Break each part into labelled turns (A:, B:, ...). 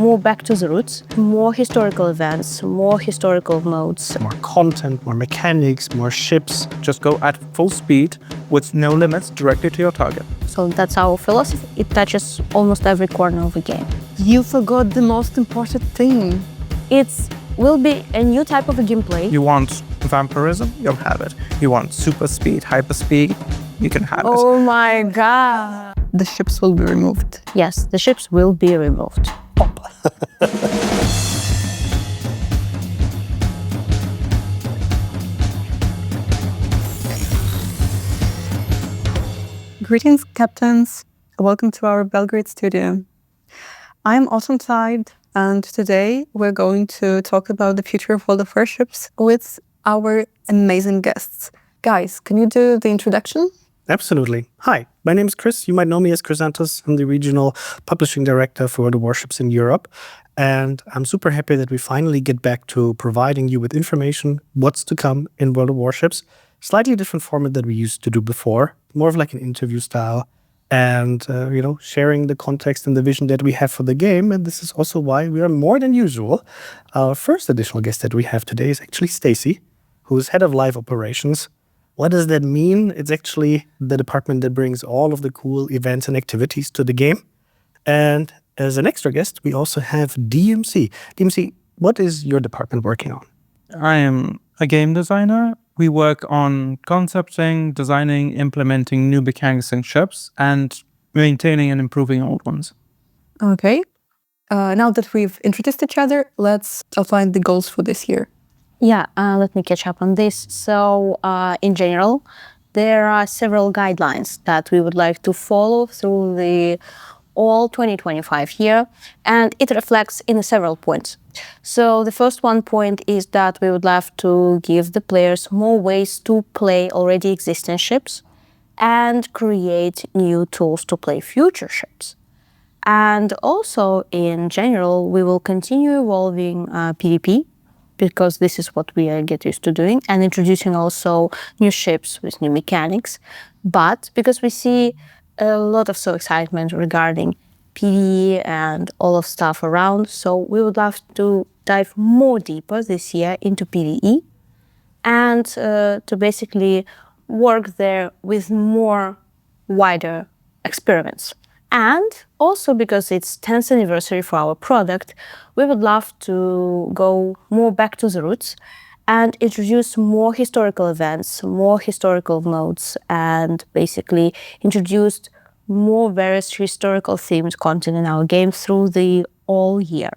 A: more back to the roots, more historical events, more historical modes.
B: More content, more mechanics, more ships.
C: Just go at full speed with no limits directly to your target.
A: So that's our philosophy. It touches almost every corner of the game.
D: You forgot the most important thing.
A: It will be a new type of a gameplay.
C: You want vampirism? You'll have it. You want super speed, hyper speed? You can have it.
A: Oh my god!
D: The ships will be removed.
A: Yes, the ships will be removed.
D: Greetings, captains. Welcome to our Belgrade studio. I'm Autumntide, and today we're going to talk about the future of World of Warships with our amazing guests. Guys, can you do the introduction?
B: Absolutely. Hi, my name is Chris. You might know me as Chrysanthus. I'm the regional publishing director for World of Warships in Europe. And I'm super happy that we finally get back to providing you with information, what's to come in World of Warships. Slightly different format that we used to do before, more of like an interview style. And, sharing the context and the vision that we have for the game. And this is also why we are more than usual. Our first additional guest that we have today is actually Stacy, who is head of live operations. What does that mean? It's actually the department that brings all of the cool events and activities to the game. And as an extra guest, we also have DMC. DMC, what is your department working on?
C: I am a game designer. We work on concepting, designing, implementing new mechanics in ships, and maintaining and improving old ones.
D: Okay. Now that we've introduced each other, let's outline the goals for this year.
A: Yeah, let me catch up on this. So, in general, there are several guidelines that we would like to follow through the all 2025 year, and it reflects in several points. So the first one point is that we would love to give the players more ways to play already existing ships and create new tools to play future ships. And also, in general, we will continue evolving PvP, because this is what we get used to doing, and introducing also new ships with new mechanics. But because we see a lot of excitement regarding PvE and all of stuff around, so we would love to dive more deeper this year into PvE and to basically work there with more wider experiments. And also because it's 10th anniversary for our product, we would love to go more back to the roots and introduce more historical events, more historical modes, and basically introduce more various historical themed content in our game through the all year.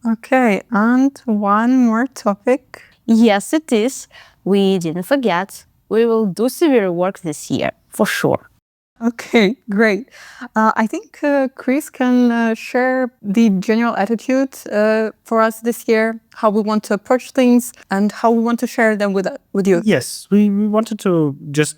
D: Okay, and one more topic.
A: Yes, it is. We didn't forget. We will do severe work this year, for sure.
D: Okay, great. I think Chris can share the general attitude for us this year, how we want to approach things and how we want to share them with you.
B: Yes, we wanted to just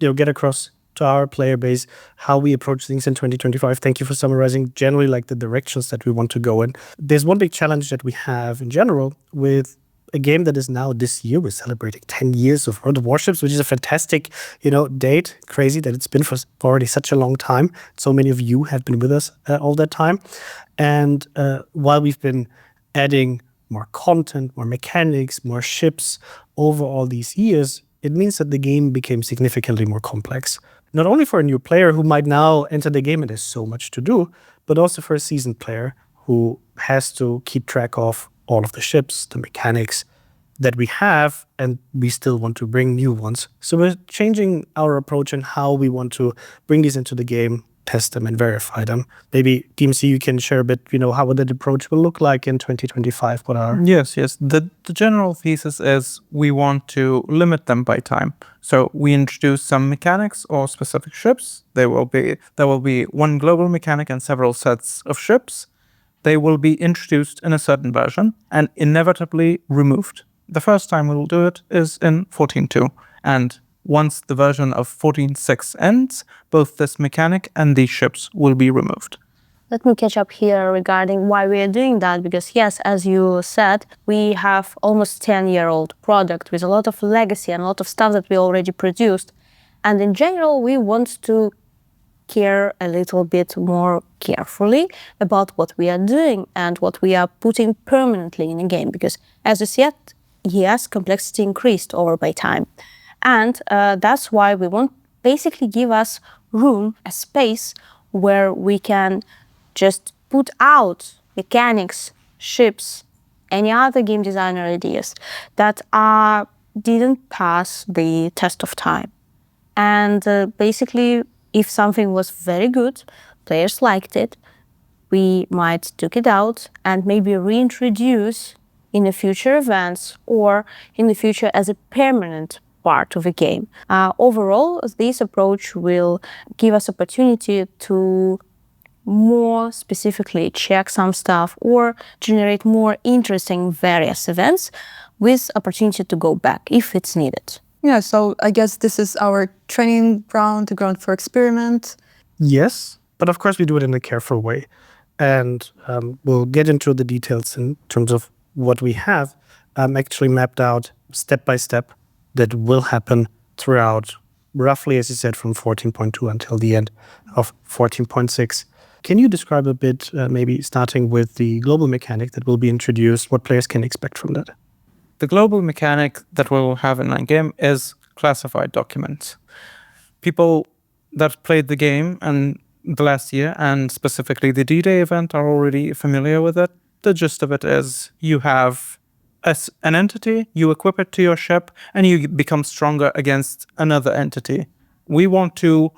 B: get across to our player base how we approach things in 2025. Thank you for summarizing generally like the directions that we want to go in. There's one big challenge that we have in general with a game that is now this year. We're celebrating 10 years of World of Warships, which is a fantastic, date. Crazy that it's been for already such a long time. So many of you have been with us all that time. And while we've been adding more content, more mechanics, more ships over all these years, it means that the game became significantly more complex. Not only for a new player who might now enter the game and there's so much to do, but also for a seasoned player who has to keep track of all of the ships, the mechanics that we have, and we still want to bring new ones. So we're changing our approach and how we want to bring these into the game, test them and verify them. Maybe DMC, you can share a bit, how that approach will look like in 2025. What are...
C: Yes. The general thesis is we want to limit them by time. So we introduce some mechanics or specific ships. There will be one global mechanic and several sets of ships. They will be introduced in a certain version and inevitably removed. The first time we will do it is in 14.2. And once the version of 14.6 ends, both this mechanic and these ships will be removed.
A: Let me catch up here regarding why we are doing that, because yes, as you said, we have almost 10-year-old product with a lot of legacy and a lot of stuff that we already produced. And in general, we want to care a little bit more carefully about what we are doing and what we are putting permanently in a game. Because as you said, yes, complexity increased over by time. And that's why we want basically give us room, a space where we can just put out mechanics, ships, any other game designer ideas that didn't pass the test of time. And basically, if something was very good, players liked it, we might took it out and maybe reintroduce in the future events or in the future as a permanent part of a game. Overall, this approach will give us opportunity to more specifically check some stuff or generate more interesting various events with opportunity to go back if it's needed.
D: Yeah, so I guess this is our training ground, the ground for experiment.
B: Yes, but of course we do it in a careful way. And we'll get into the details in terms of what we have actually mapped out step by step that will happen throughout, roughly, as you said, from 14.2 until the end of 14.6. Can you describe a bit, maybe starting with the global mechanic that will be introduced, what players can expect from that?
C: The global mechanic that we'll have in our game is classified documents. People that played the game and the last year, and specifically the D-Day event, are already familiar with it. The gist of it is you have an entity, you equip it to your ship, and you become stronger against another entity. We want to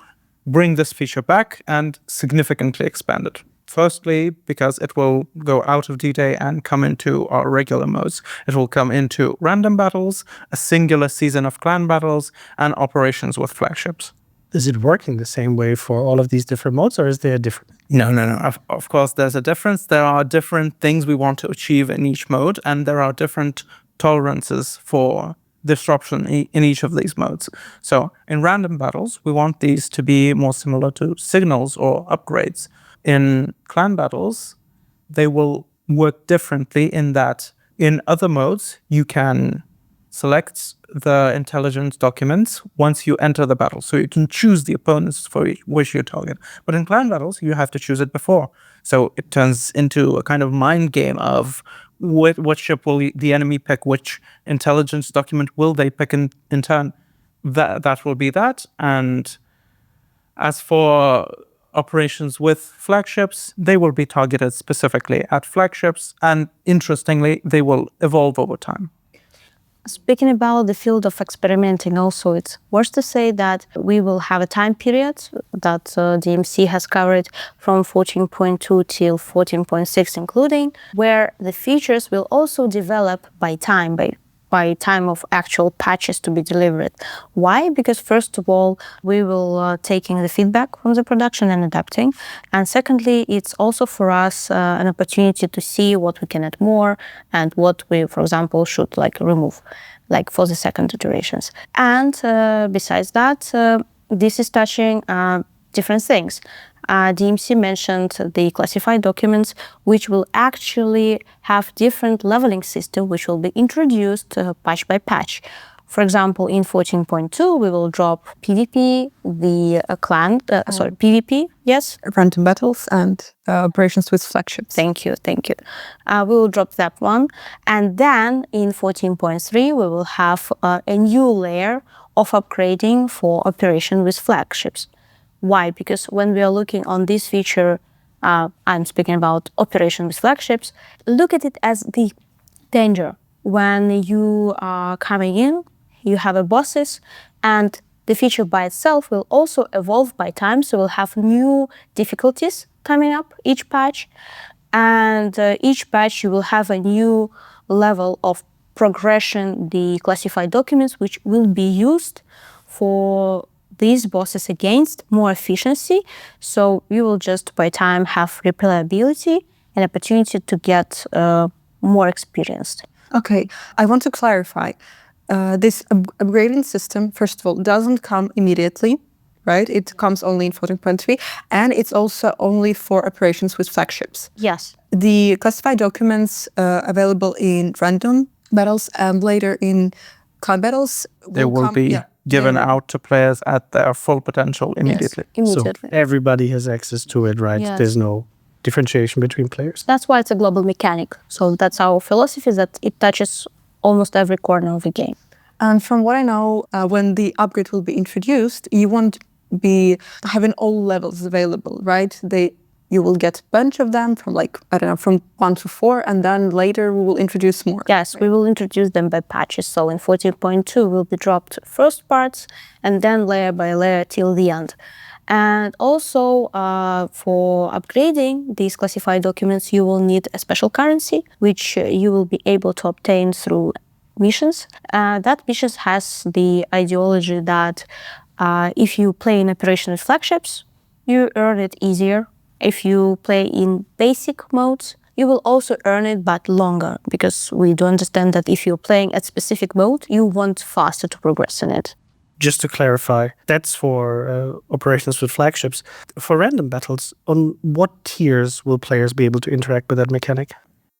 C: bring this feature back and significantly expand it. Firstly, because it will go out of D-Day and come into our regular modes. It will come into random battles, a singular season of clan battles, and operations with flagships.
B: Is it working the same way for all of these different modes, or is there a difference?
C: No. Of course, there's a difference. There are different things we want to achieve in each mode, and there are different tolerances for disruption in each of these modes. So in random battles, we want these to be more similar to signals or upgrades. In clan battles, they will work differently in that in other modes, you can select the intelligence documents once you enter the battle. So you can choose the opponents for which you target. But in clan battles, you have to choose it before. So it turns into a kind of mind game of what ship will the enemy pick, which intelligence document will they pick in turn. That will be that. And as for operations with flagships, they will be targeted specifically at flagships. And interestingly, they will evolve over time.
A: Speaking about the field of experimenting also, it's worth to say that we will have a time period that DMC has covered from 14.2 till 14.6 including, where the features will also develop by time of actual patches to be delivered. Why? Because first of all, we will taking the feedback from the production and adapting. And secondly, it's also for us an opportunity to see what we can add more and what we, for example, should remove, for the second iterations. And besides that, this is touching different things. DMC mentioned the classified documents, which will actually have different leveling system, which will be introduced patch by patch. For example, in 14.2, we will drop PvP, PvP, yes?
D: Random battles and operations with flagships.
A: Thank you. We will drop that one. And then in 14.3, we will have a new layer of upgrading for operation with flagships. Why? Because when we are looking on this feature, I'm speaking about operation with flagships, look at it as the danger. When you are coming in, you have a bosses, and the feature by itself will also evolve by time, so we'll have new difficulties coming up each patch, and each patch you will have a new level of progression, the classified documents, which will be used for these bosses against more efficiency. So you will just by time have replayability and opportunity to get more experienced.
D: Okay, I want to clarify. This upgrading system, first of all, doesn't come immediately, right? It comes only in 14.3, and it's also only for operations with flagships.
A: Yes.
D: The classified documents available in random battles and later in clan battles
C: There will be given out to players at their full potential immediately.
A: Yes, immediately.
B: So everybody has access to it, right?
A: Yes.
B: There's no differentiation between players.
A: That's why it's a global mechanic. So that's our philosophy, that it touches almost every corner of the game.
D: And from what I know, when the upgrade will be introduced, you won't be having all levels available, right? You will get a bunch of them from from 1 to 4, and then later we will introduce more.
A: Yes, we will introduce them by patches. So in 14.2 will be dropped first parts, and then layer by layer till the end. And also for upgrading these classified documents, you will need a special currency, which you will be able to obtain through missions. That missions has the ideology that if you play in operation with flagships, you earn it easier. If you play in basic modes, you will also earn it, but longer, because we do understand that if you're playing at specific mode, you want faster to progress in it.
B: Just to clarify, that's for operations with flagships. For random battles, on what tiers will players be able to interact with that mechanic?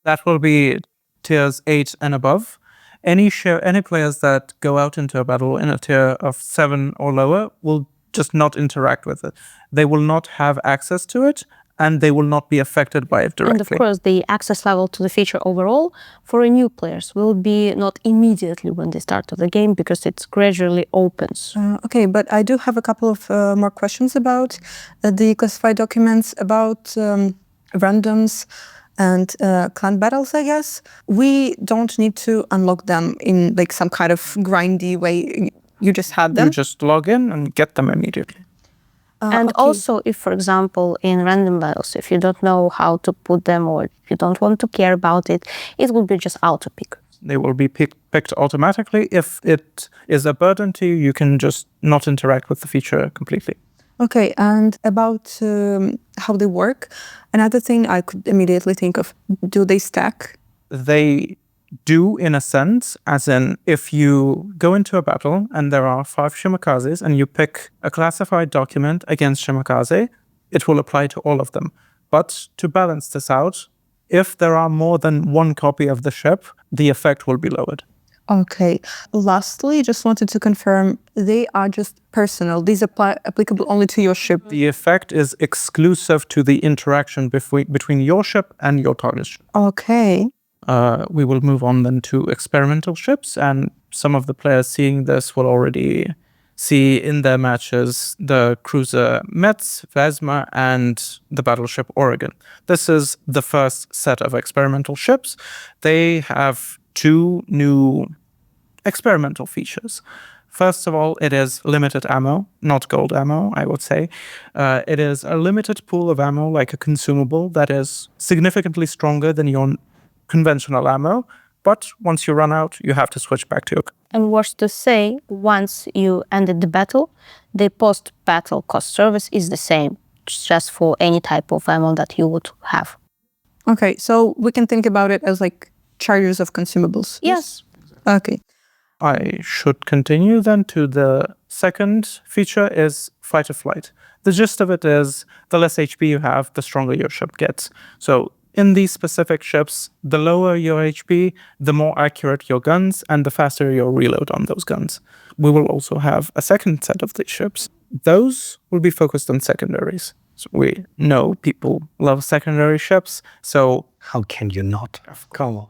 C: That will be tiers 8 and above. Any players that go out into a battle in a tier of 7 or lower will just not interact with it. They will not have access to it, and they will not be affected by it directly.
A: And of course, the access level to the feature overall for new players will be not immediately when they start of the game, because it gradually opens.
D: Okay, but I do have a couple of more questions about the classified documents, about randoms and clan battles, I guess. We don't need to unlock them in some kind of grindy way. You just have them?
C: You just log in and get them immediately.
A: And
D: okay.
A: also, if, for example, in random battles, if you don't know how to put them or you don't want to care about it, it will be just auto-pick.
C: They will be picked automatically. If it is a burden to you, you can just not interact with the feature completely.
D: Okay, and about how they work, another thing I could immediately think of, do they stack?
C: They do, in a sense, as in if you go into a battle and there are 5 Shimikazes and you pick a classified document against Shimikaze, it will apply to all of them. But to balance this out, if there are more than 1 copy of the ship, the effect will be lowered.
D: Okay. Lastly, just wanted to confirm, they are just personal. These apply applicable only to your ship.
C: The effect is exclusive to the interaction between your ship and your target ship.
D: Okay.
C: We will move on then to experimental ships, and some of the players seeing this will already see in their matches the cruiser Metz, Vesma, and the battleship Oregon. This is the first set of experimental ships. They have 2 new experimental features. First of all, it is limited ammo, not gold ammo, I would say. It is a limited pool of ammo, like a consumable, that is significantly stronger than your conventional ammo, but once you run out, you have to switch back to your...
A: And worse to say, once you ended the battle, the post-battle cost service is the same, just for any type of ammo that you would have.
D: Okay, so we can think about it as chargers of consumables.
A: Yes.
D: Okay.
C: I should continue then to the second feature is fight or flight. The gist of it is the less HP you have, the stronger your ship gets. So in these specific ships, the lower your HP, the more accurate your guns, and the faster your reload on those guns. We will also have a second set of these ships. Those will be focused on secondaries. So we know people love secondary ships, so...
B: How can you not? Come on.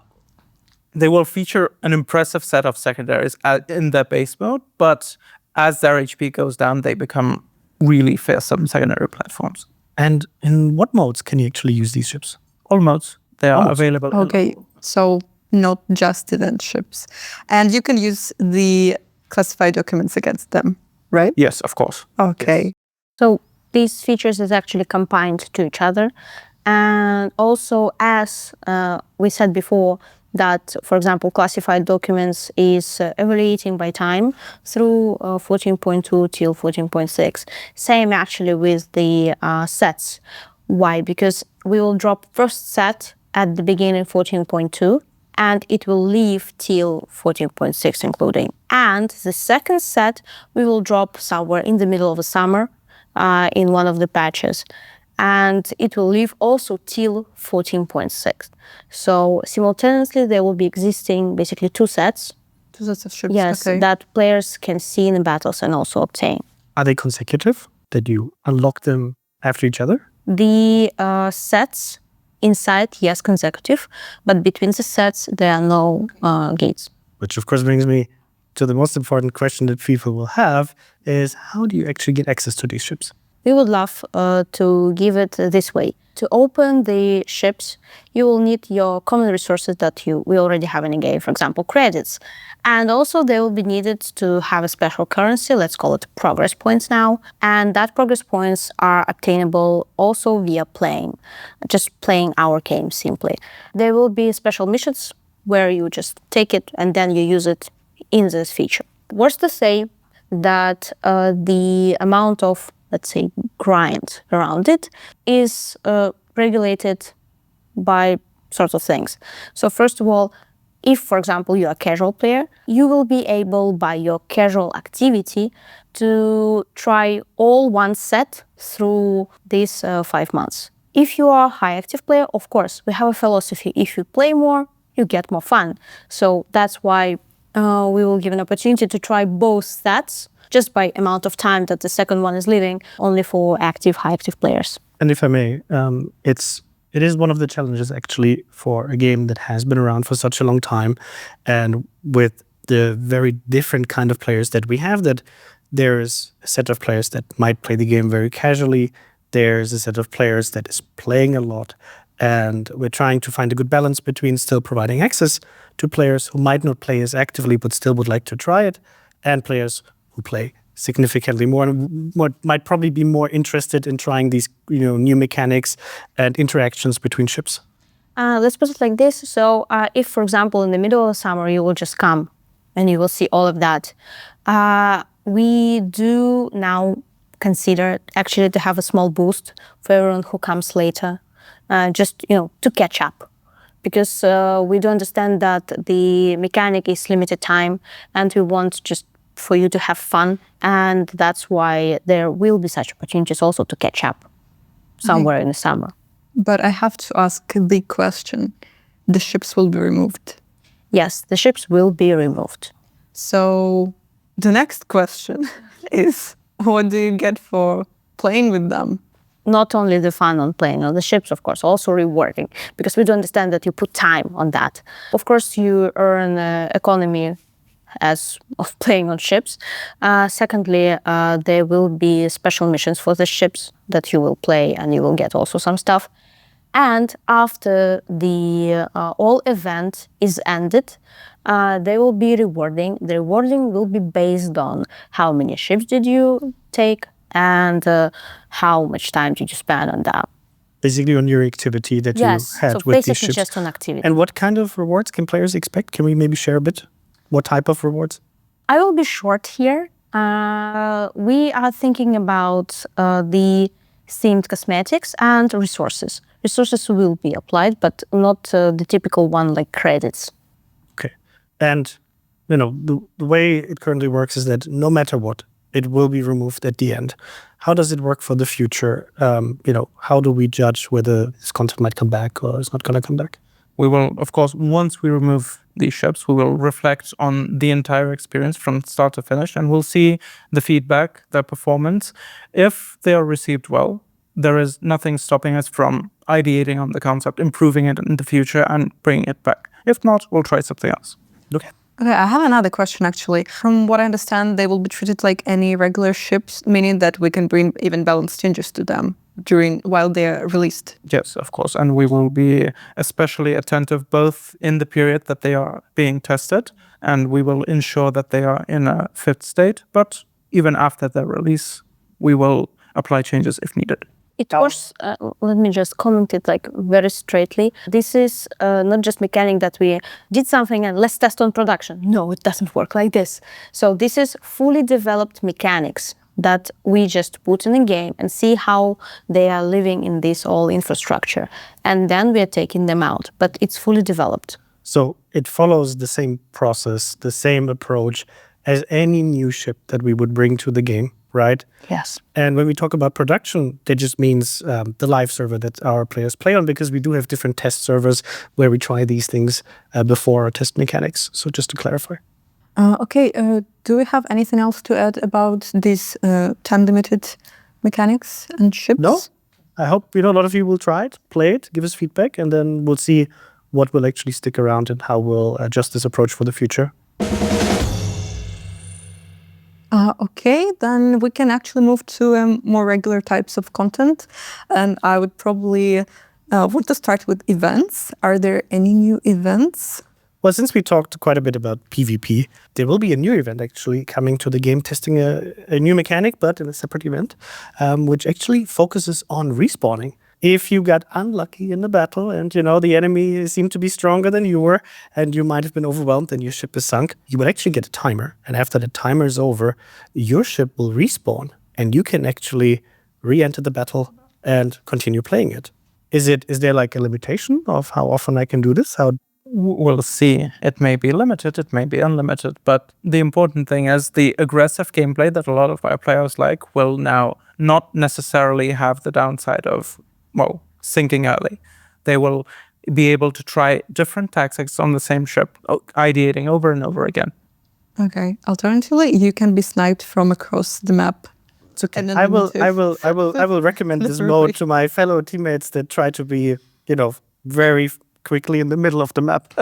C: They will feature an impressive set of secondaries in their base mode, but as their HP goes down, they become really fearsome secondary platforms.
B: And in what modes can you actually use these ships?
C: All modes. They are
B: modes.
C: available.
D: Okay, so not just event ships. And you can use the classified documents against them, right?
C: Yes, of course.
D: Okay.
C: Yes.
A: So these features is actually combined to each other. And also, as we said before, that, for example, classified documents is evaluating by time through 14.2 till 14.6. Same actually with the sets. Why? Because we will drop first set at the beginning 14.2, and it will leave till 14.6 including. And the second set we will drop somewhere in the middle of the summer in one of the patches. And it will leave also till 14.6. So simultaneously there will be existing basically 2 sets
D: Two sets of ships.
A: Yes,
D: Okay.
A: that players can see in the battles and also obtain.
B: Are they consecutive? That you unlock them after each other?
A: The sets inside, yes, consecutive, but between the sets, there are no gates.
B: Which of course brings me to the most important question that people will have is how do you actually get access to these ships?
A: We would love to give it this way. To open the ships, you will need your common resources that we already have in the game, for example, credits. And also they will be needed to have a special currency, let's call it progress points now. And that progress points are obtainable also via playing, just playing our game simply. There will be special missions where you just take it and then you use it in this feature. Worth to say that the amount of, let's say, grind around it is regulated by sorts of things. So first of all, if, for example, you're a casual player, you will be able, by your casual activity, to try all one set through these 5 months. If you are a high active player, of course, we have a philosophy. If you play more, you get more fun. So that's why we will give an opportunity to try both sets just by amount of time that the second one is living, only for active, high active players.
B: And if I may, it is one of the challenges actually for a game that has been around for such a long time, and with the very different kind of players that we have, that there's a set of players that might play the game very casually, there's a set of players that is playing a lot, and we're trying to find a good balance between still providing access to players who might not play as actively but still would like to try it, and players who play significantly more and might probably be more interested in trying these new mechanics and interactions between ships.
A: Let's put it like this. So if, for example, in the middle of summer, you will just come and you will see all of that. We do now consider actually to have a small boost for everyone who comes later, just to catch up. Because we do understand that the mechanic is limited time and we want just for you to have fun, and that's why there will be such opportunities also to catch up somewhere in the summer.
D: But I have to ask the question. The ships will be removed.
A: Yes, the ships will be removed.
D: So the next question is, what do you get for playing with them?
A: Not only the fun on playing on the ships, of course, also rewarding, because we do understand that you put time on that. Of course, you earn economy as of playing on ships. Secondly, there will be special missions for the ships that you will play, and you will get also some stuff. And after the whole event is ended, they will be rewarding. The rewarding will be based on how many ships did you take and how much time did you spend on that.
B: Basically on your activity that you had
A: so
B: with these
A: basically
B: ships.
A: just on activity.
B: And what kind of rewards can players expect? Can we maybe share a bit? What type of rewards?
A: I will be short here. We are thinking about the themed cosmetics and resources. Resources will be applied, but not the typical one like credits.
B: Okay. And, the way it currently works is that no matter what, it will be removed at the end. How does it work for the future? How do we judge whether this content might come back or it's not going to come back?
C: We will, of course, once we remove these ships, we will reflect on the entire experience from start to finish, and we'll see the feedback, their performance. If they are received well, there is nothing stopping us from ideating on the concept, improving it in the future, and bringing it back. If not, we'll try something else.
B: Okay.
D: Okay, I have another question actually. From what I understand, they will be treated like any regular ships, meaning that we can bring even balance changes to them while they're released.
C: Yes, of course. And we will be especially attentive both in the period that they are being tested, and we will ensure that they are in a fit state. But even after their release, we will apply changes if needed.
A: It was, let me just comment it like very straightly. This is not just mechanic that we did something and let's test on production. No, it doesn't work like this. So this is fully developed mechanics that we just put in a game and see how they are living in this whole infrastructure. And then we are taking them out, but it's fully developed.
B: So it follows the same process, the same approach as any new ship that we would bring to the game, right?
A: Yes.
B: And when we talk about production, that just means the live server that our players play on, because we do have different test servers where we try these things before our test mechanics. So just to clarify.
D: Okay, do we have anything else to add about these time-limited mechanics and ships?
B: No, I hope a lot of you will try it, play it, give us feedback, and then we'll see what will actually stick around and how we'll adjust this approach for the future.
D: Okay, then we can actually move to more regular types of content. And I would probably want to start with events. Are there any new events?
B: Well, since we talked quite a bit about PvP, there will be a new event actually coming to the game, testing a new mechanic, but in a separate event, which actually focuses on respawning. If you got unlucky in the battle and, the enemy seemed to be stronger than you were and you might have been overwhelmed and your ship is sunk, you would actually get a timer. And after the timer is over, your ship will respawn and you can actually re-enter the battle and continue playing it. Is there like a limitation of how often I can do this?
C: We'll see. It may be limited, it may be unlimited, but the important thing is the aggressive gameplay that a lot of our players like will now not necessarily have the downside of, sinking early. They will be able to try different tactics on the same ship, ideating over and over again.
D: Okay. Alternatively, you can be sniped from across the map.
B: It's okay. I will recommend this mode to my fellow teammates that try to be, very quickly in the middle of the map.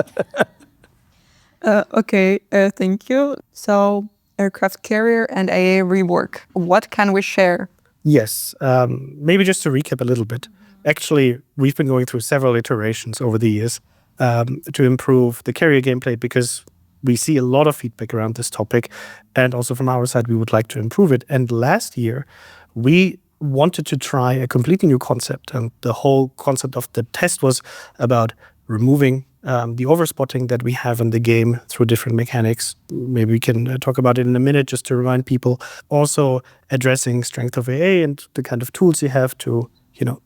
D: Okay, thank you. So, aircraft carrier and AA rework. What can we share?
B: Yes, maybe just to recap a little bit. Actually, we've been going through several iterations over the years to improve the carrier gameplay because we see a lot of feedback around this topic. And also from our side, we would like to improve it. And last year, we wanted to try a completely new concept. And the whole concept of the test was about removing the overspotting that we have in the game through different mechanics. Maybe we can talk about it in a minute just to remind people. Also addressing strength of AA and the kind of tools you have to,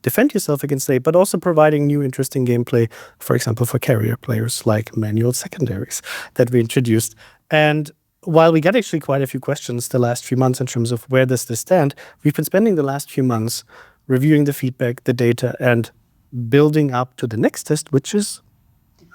B: defend yourself against AA, but also providing new interesting gameplay, for example, for carrier players like manual secondaries that we introduced. And while we got actually quite a few questions the last few months in terms of where does this stand, we've been spending the last few months reviewing the feedback, the data, and building up to the next test, which is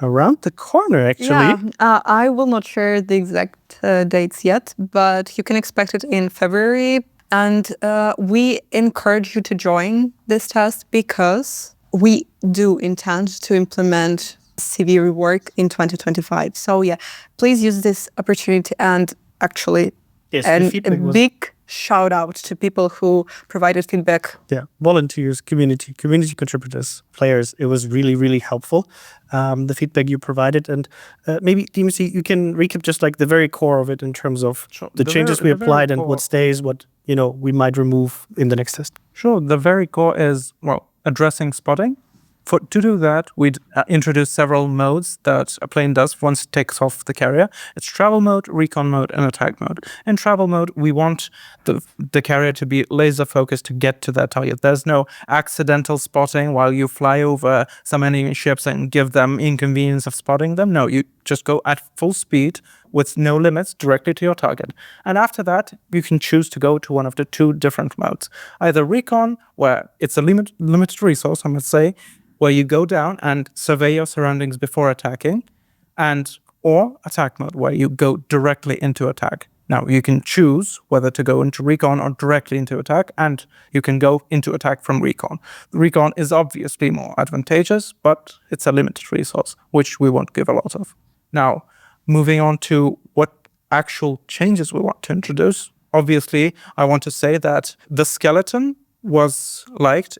B: around the corner, actually.
D: Yeah, I will not share the exact dates yet, but you can expect it in February. And we encourage you to join this test because we do intend to implement CV rework in 2025. So yeah, please use this opportunity and actually a big shout out to people who provided feedback.
B: Yeah, volunteers, community contributors, players. It was really, really helpful, the feedback you provided. And maybe, Dimitri, you can recap just like the very core of it in terms of the changes we applied and what stays, what we might remove in the next test.
C: Sure, the very core is, addressing spotting. To do that, we'd introduce several modes that a plane does once it takes off the carrier. It's travel mode, recon mode, and attack mode. In travel mode, we want the carrier to be laser focused to get to that target. There's no accidental spotting while you fly over some enemy ships and give them inconvenience of spotting them. No, you just go at full speed with no limits directly to your target. And after that, you can choose to go to one of the two different modes. Either recon, where it's a limited resource, I must say, where you go down and survey your surroundings before attacking, or attack mode, where you go directly into attack. Now, you can choose whether to go into recon or directly into attack, and you can go into attack from recon. Recon is obviously more advantageous, but it's a limited resource, which we won't give a lot of. Now, moving on to what actual changes we want to introduce. Obviously, I want to say that the skeleton was liked.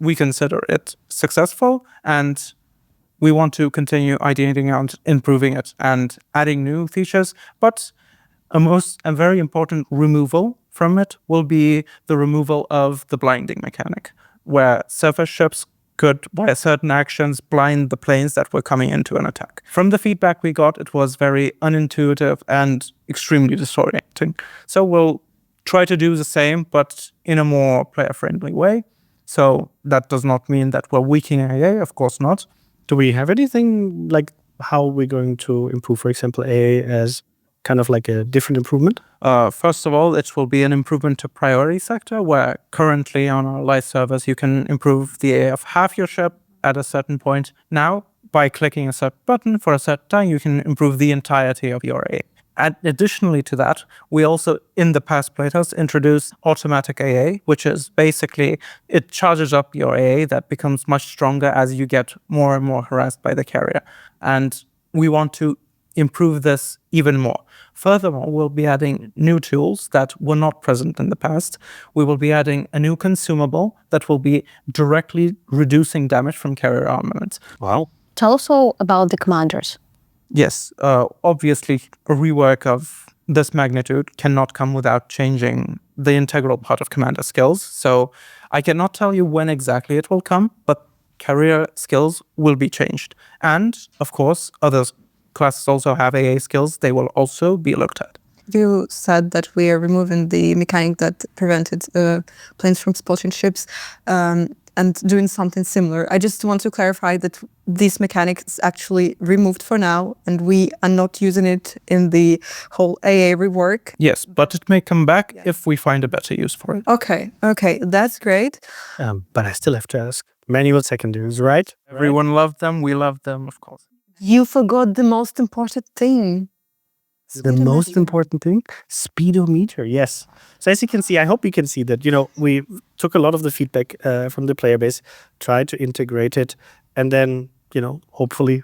C: We consider it successful, and we want to continue ideating and improving it and adding new features. But a very important removal from it will be the removal of the blinding mechanic, where surface ships could, by certain actions, blind the planes that were coming into an attack. From the feedback we got, it was very unintuitive and extremely disorienting. So we'll try to do the same, but in a more player-friendly way. So that does not mean that we're weakening AA, of course not.
B: Do we have anything like how we're going to improve, for example, AA as kind of like a different improvement?
C: First of all, it will be an improvement to priority sector, where currently on our live servers, you can improve the AA of half your ship at a certain point. Now, by clicking a certain button for a certain time, you can improve the entirety of your AA. Additionally to that, we also, in the past playtests, introduced automatic AA, which is basically, it charges up your AA that becomes much stronger as you get more and more harassed by the carrier. And we want to improve this even more. Furthermore, we'll be adding new tools that were not present in the past. We will be adding a new consumable that will be directly reducing damage from carrier armaments.
B: Wow.
A: Tell us all about the commanders.
C: Yes, obviously, a rework of this magnitude cannot come without changing the integral part of commander skills. So I cannot tell you when exactly it will come, but carrier skills will be changed. And, of course, other classes also have AA skills. They will also be looked at.
D: You said that we are removing the mechanic that prevented planes from spotting ships and doing something similar. I just want to clarify that this mechanic is actually removed for now, and we are not using it in the whole AA rework.
C: Yes, but it may come back if we find a better use for it.
D: Okay, that's great.
B: But I still have to ask, manual secondaries, right?
C: Everyone loved them. We loved them, of course.
D: You forgot the most important thing.
B: The most important thing, speedometer. Yes. So as you can see, I hope you can see that, we took a lot of the feedback from the player base, tried to integrate it, and then, hopefully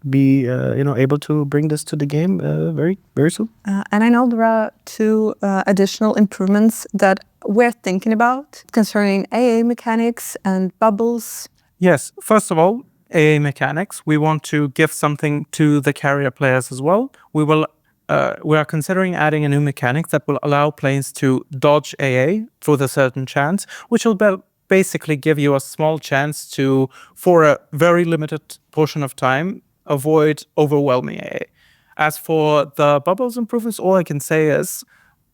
B: be, able to bring this to the game very, very soon.
D: And I know there are two additional improvements that we're thinking about concerning AA mechanics and bubbles.
C: Yes, first of all, AA mechanics. We want to give something to the carrier players as well. We are considering adding a new mechanic that will allow planes to dodge AA with a certain chance, which will basically give you a small chance to, for a very limited portion of time, avoid overwhelming AA. As for the bubbles improvements, all I can say is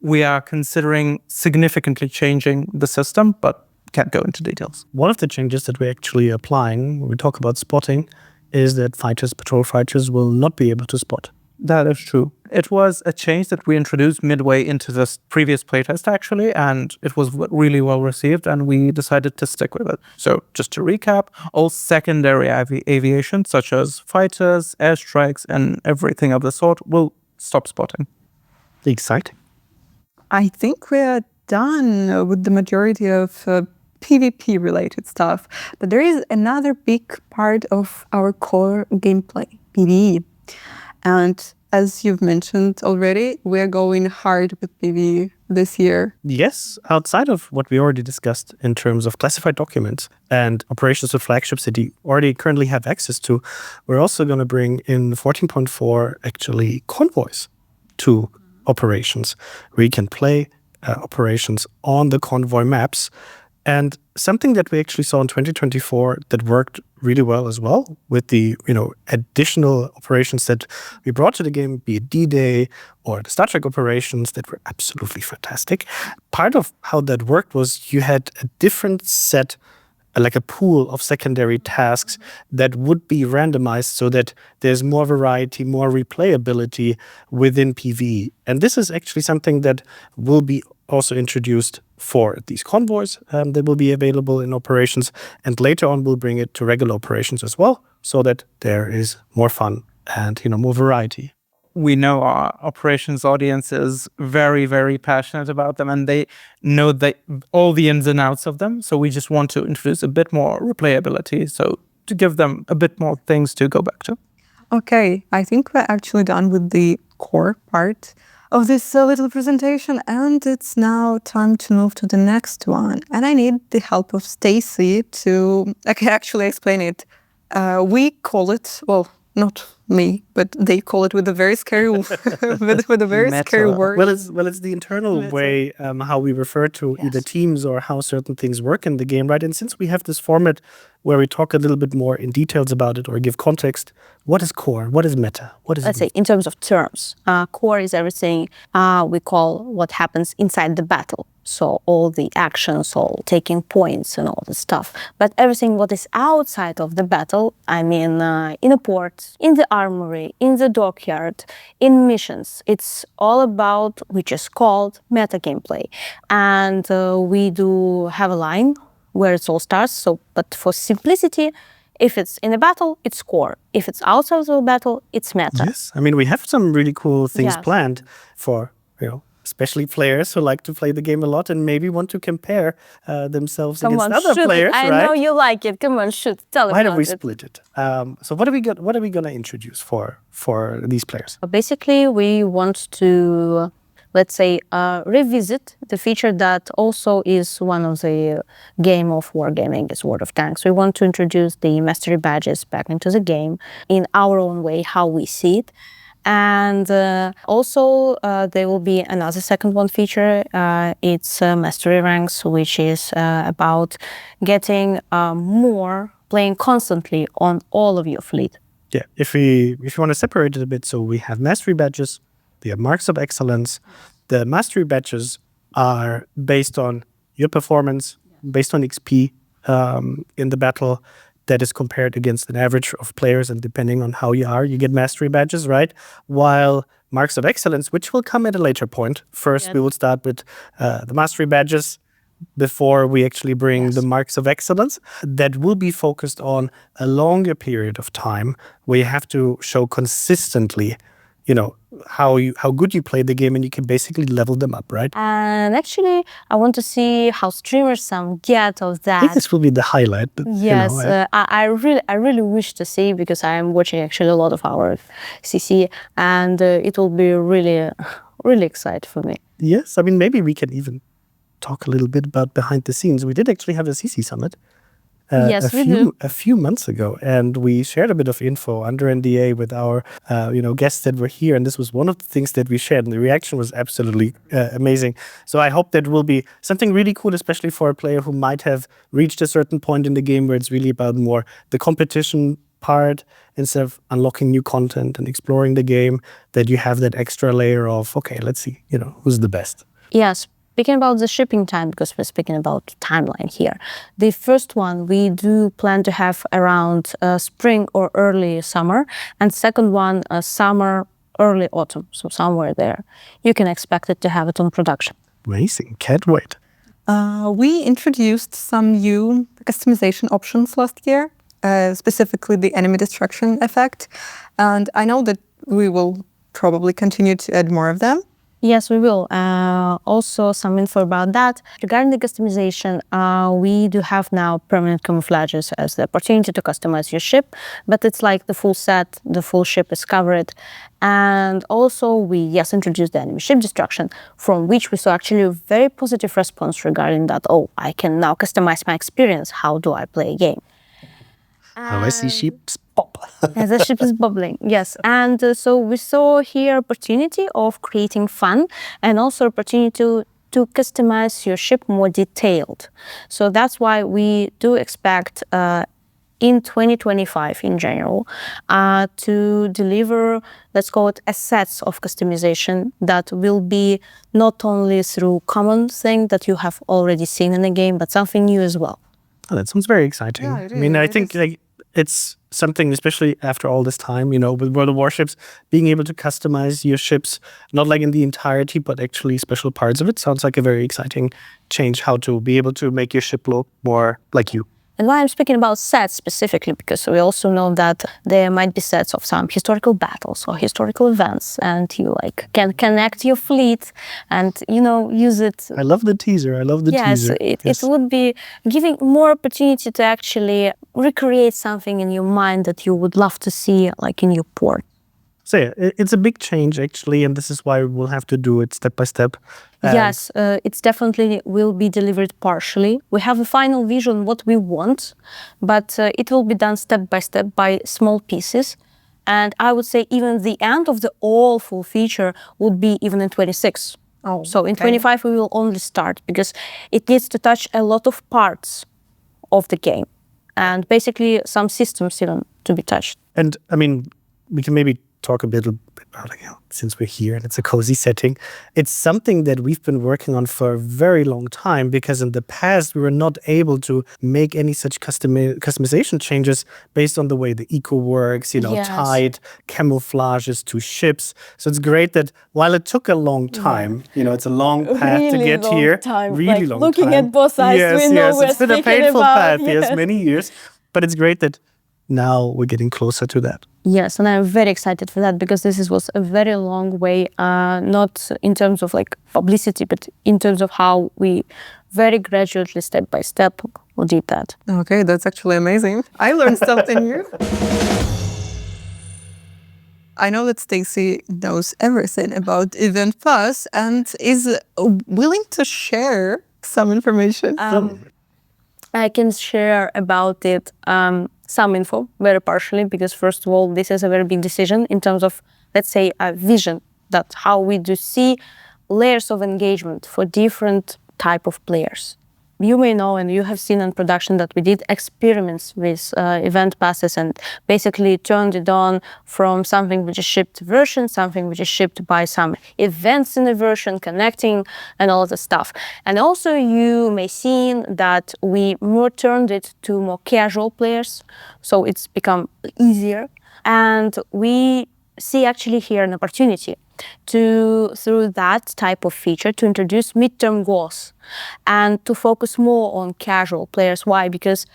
C: we are considering significantly changing the system, but can't go into details.
B: One of the changes that we're actually applying, when we talk about spotting, is that patrol fighters will not be able to spot.
C: That is true. It was a change that we introduced midway into this previous playtest, actually, and it was really well received, and we decided to stick with it. So, just to recap, all secondary aviation, such as fighters, airstrikes, and everything of the sort, will stop spotting.
B: Exciting.
D: I think we're done with the majority of PvP-related stuff, but there is another big part of our core gameplay, PvE. And as you've mentioned already, we're going hard with PvE this year.
B: Yes, outside of what we already discussed in terms of classified documents and operations with flagships that you already currently have access to, we're also going to bring in 14.4 actually convoys to operations, where you can play operations on the convoy maps. And something that we actually saw in 2024 that worked really well as well with the, additional operations that we brought to the game, be it D-Day or the Star Trek operations that were absolutely fantastic. Part of how that worked was you had a different set, like a pool of secondary tasks that would be randomized so that there's more variety, more replayability within PvE. And this is actually something that will be also introduced for these convoys that will be available in operations, and later on we'll bring it to regular operations as well, so that there is more fun and more variety.
C: We know our operations audience is very, very passionate about them, and they know all the ins and outs of them. So we just want to introduce a bit more replayability, so to give them a bit more things to go back to.
D: Okay, I think we're actually done with the core part of this little presentation, and it's now time to move to the next one. And I need the help of Stacy to actually explain it. We call it, well, not me, but they call it with a very scary with a very scary word.
B: Well, it's the internal way how we refer to either teams or how certain things work in the game, right? And since we have this format where we talk a little bit more in details about it or give context, what is core? What is meta? What is
A: Let's say in terms of terms, core is everything we call what happens inside the battle. So all the actions, all taking points and all the stuff. But everything what is outside of the battle, I mean in a port, in the armory, in the dockyard, in missions, it's all about, which is called meta gameplay. And we do have a line where it all starts. So, but for simplicity, If it's in a battle, it's core. If it's outside of the battle, it's meta.
B: Yes, I mean, we have some really cool things
A: Yes.
B: planned for, especially players who like to play the game a lot and maybe want to compare themselves
A: Come
B: against
A: on,
B: other
A: shoot
B: players,
A: it. I
B: right?
A: know you like it. Come on, shoot. Tell
B: Why don't
A: about
B: we
A: it.
B: split it? So what are we gonna introduce for these players?
A: Basically, we want to, let's say, revisit the feature that also is one of the game of wargaming, is World of Tanks. We want to introduce the mastery badges back into the game in our own way, how we see it. And also, there will be another second one feature. It's mastery ranks, which is about getting more, playing constantly on all of your fleet.
B: Yeah, if you want to separate it a bit, so we have mastery badges, we have marks of excellence. The mastery badges are based on your performance, based on XP in the battle. That is compared against an average of players, and depending on how you are, you get mastery badges, right? While marks of excellence, which will come at a later point. First, we will start with the mastery badges before we actually bring the marks of excellence. That will be focused on a longer period of time where you have to show consistently, how good you play the game, and you can basically level them up, right?
A: And actually, I want to see how streamers some get of
B: I think
A: that.
B: this will be the highlight.
A: Yes, I really wish to see, because I am watching actually a lot of our CC, and it will be really, really exciting for me.
B: Yes, I mean, maybe we can even talk a little bit about behind the scenes. We did actually have a CC summit
A: Yes, we do.
B: a few months ago, and we shared a bit of info under NDA with our guests that were here, and this was one of the things that we shared, and the reaction was absolutely amazing. So I hope that will be something really cool, especially for a player who might have reached a certain point in the game where it's really about more the competition part instead of unlocking new content and exploring the game, that you have that extra layer of, okay, let's see, who's the best.
A: Yes, speaking about the shipping time, because we're speaking about timeline here. The first one we do plan to have around spring or early summer, and second one summer, early autumn, so somewhere there. You can expect it to have it on production.
B: Amazing, can't wait.
D: We introduced some new customization options last year, specifically the enemy destruction effect. And I know that we will probably continue to add more of them.
A: Yes, we will. Also, some info about that. Regarding the customization, we do have now permanent camouflages as the opportunity to customize your ship, but it's like the full set, the full ship is covered. And also, we introduced the enemy ship destruction, from which we saw actually a very positive response regarding that. Oh, I can now customize my experience. How do I play a game?
B: How I see ships pop.
A: As the ship is bubbling, yes. And so we saw here opportunity of creating fun, and also opportunity to customize your ship more detailed. So that's why we do expect in 2025 in general to deliver, let's call it, a sets of customization that will be not only through common thing that you have already seen in the game, but something new as well.
B: Oh, that sounds very exciting.
D: Yeah, it
B: I mean,
D: is,
B: I
D: it
B: think
D: is.
B: it's something, especially after all this time, with World of Warships, being able to customize your ships, not like in the entirety, but actually special parts of it, sounds like a very exciting change, how to be able to make your ship look more like you.
A: And why I'm speaking about sets specifically, because we also know that there might be sets of some historical battles or historical events, and you can connect your fleet and use it.
B: I love the teaser. I love the teaser.
A: It would be giving more opportunity to actually recreate something in your mind that you would love to see, like in your port.
B: So yeah, it's a big change actually, and this is why we'll have to do it step by step.
A: Yes, it's definitely will be delivered partially. We have a final vision what we want, but it will be done step by small pieces. And I would say even the end of the all full feature would be even in 26.
D: Oh,
A: So in
D: okay.
A: 25 we will only start, because it needs to touch a lot of parts of the game, and basically some systems even to be touched.
B: And I mean, we can maybe talk a bit about, since we're here and it's a cozy setting, it's something that we've been working on for a very long time, because in the past we were not able to make any such customization changes based on the way the eco works,
A: Yes.
B: tied camouflages to ships. So it's great that while it took a long time, it's a long path to get here. Really long
A: looking
B: time.
A: at both sides,
B: yes,
A: we know
B: yes.
A: we're
B: It's been a
A: speaking
B: painful
A: about,
B: path, yes, many years. But it's great that now we're getting closer to that.
A: Yes, and I'm very excited for that because was a very long way, not in terms of like publicity, but in terms of how we very gradually, step by step, did that.
D: Okay, that's actually amazing. I learned something new. I know that Stacy knows everything about Event Pass and is willing to share some information.
A: I can share about it some info, very partially, because first of all, this is a very big decision in terms of, let's say, a vision, that how we do see layers of engagement for different type of players. You may know, and you have seen in production, that we did experiments with event passes and basically turned it on from something which is shipped version, something which is shipped by some events in the version, connecting and all of the stuff. And also you may see that we more turned it to more casual players, so it's become easier. And we see actually here an opportunity to, through that type of feature, to introduce midterm goals and to focus more on casual players. Why? Because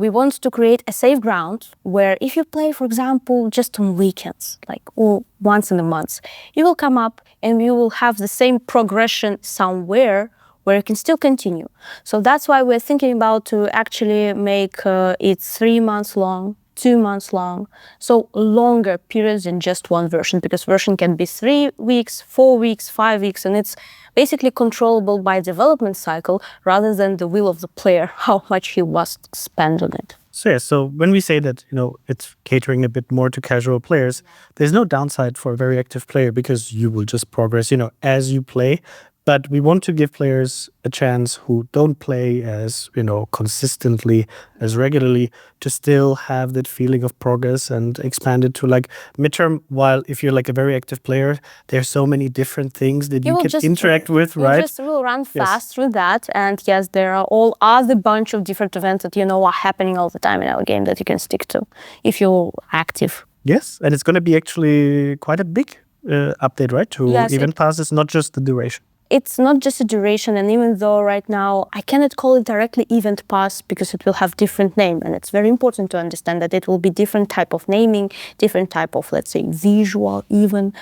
A: we want to create a safe ground where if you play, for example, just on weekends, like or once in a month, you will come up and you will have the same progression somewhere where you can still continue. So that's why we're thinking about to actually make it 3 months long, 2 months long, so longer periods than just one version, because version can be 3 weeks, 4 weeks, 5 weeks, and it's basically controllable by development cycle rather than the will of the player, how much he wants to spend on it.
B: So yeah, so when we say that, it's catering a bit more to casual players, there's no downside for a very active player because you will just progress, as you play. But we want to give players a chance who don't play as, consistently, as regularly, to still have that feeling of progress and expand it to like midterm. While if you're like a very active player, there's so many different things that you can interact with, right?
A: You just will run fast through that. And yes, there are all other bunch of different events that are happening all the time in our game that you can stick to if you're active.
B: Yes, and it's going to be actually quite a big update, right? To event passes, not just the duration.
A: It's not just a duration, and even though right now I cannot call it directly event pass because it will have different name, and it's very important to understand that it will be different type of naming, different type of, let's say, visual even.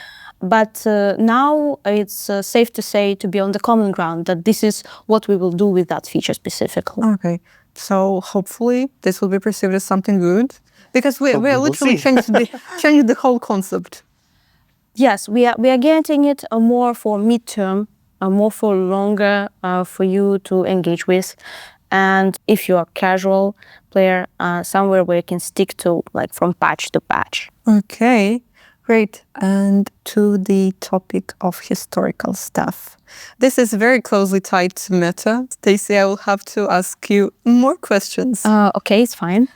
A: But now it's safe to say, to be on the common ground, that this is what we will do with that feature specifically.
D: Okay, so hopefully this will be perceived as something good, because we are literally changing the whole concept.
A: Yes, we are getting it more for midterm, more for longer for you to engage with. And if you are a casual player, somewhere where you can stick to, like, from patch to patch.
D: Okay, great. And to the topic of historical stuff. This is very closely tied to meta. Stacy, I will have to ask you more questions.
A: Okay, it's fine.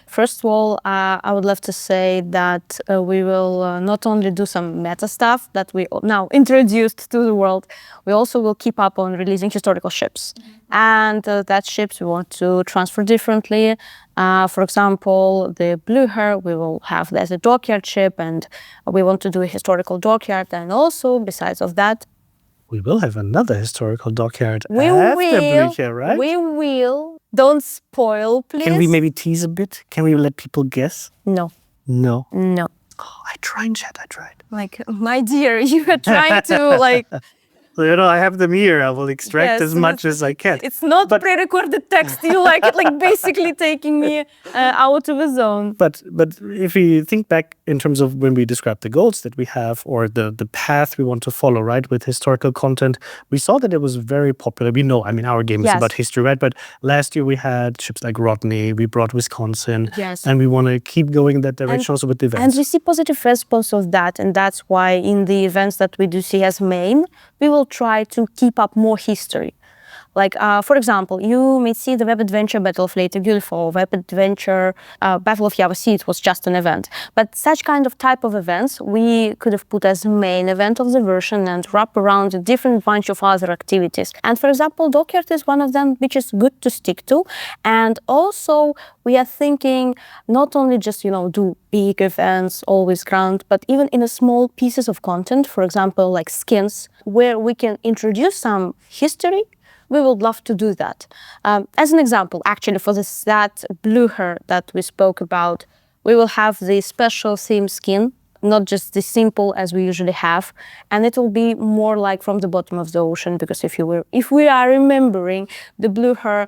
A: First of all, I would love to say that we will not only do some meta stuff that we now introduced to the world, we also will keep up on releasing historical ships. And that ships we want to transfer differently. For example, the Blue Hair, we will have as a dockyard ship, and we want to do a historical dockyard. And also, besides of that,
B: we will have another historical dockyard
A: we
B: after
A: will,
B: Blue Hair, right?
A: We will. Don't spoil, please.
B: Can we maybe tease a bit? Can we let people guess?
A: No.
B: No.
A: No.
B: Oh, I tried, chat. I tried.
A: Like, my dear, you are trying to, like...
B: So, I have them here. I will extract as much as I can.
A: It's not pre-recorded text. You like it, like basically taking me out of a zone.
B: But if we think back in terms of when we describe the goals that we have or the path we want to follow, right, with historical content, we saw that it was very popular. We know, our game is about history, right? But last year we had ships like Rodney, we brought Wisconsin, and we want to keep going in that direction also with the events.
A: And we see positive response of that, and that's why in the events that we do see as main, we will try to keep up more history. Like, for example, you may see the Web Adventure Battle of Lake Gulfo, Web Adventure Battle of Java Sea. It was just an event. But such kind of type of events we could have put as main event of the version and wrap around a different bunch of other activities. And for example, Dockyard is one of them, which is good to stick to. And also we are thinking not only just, do big events, always ground, but even in a small pieces of content, for example, like skins, where we can introduce some history, we would love to do that. As an example, actually, for that blue hair that we spoke about, we will have the special theme skin, not just the simple as we usually have, and it will be more like from the bottom of the ocean, because if we are remembering, the blue hair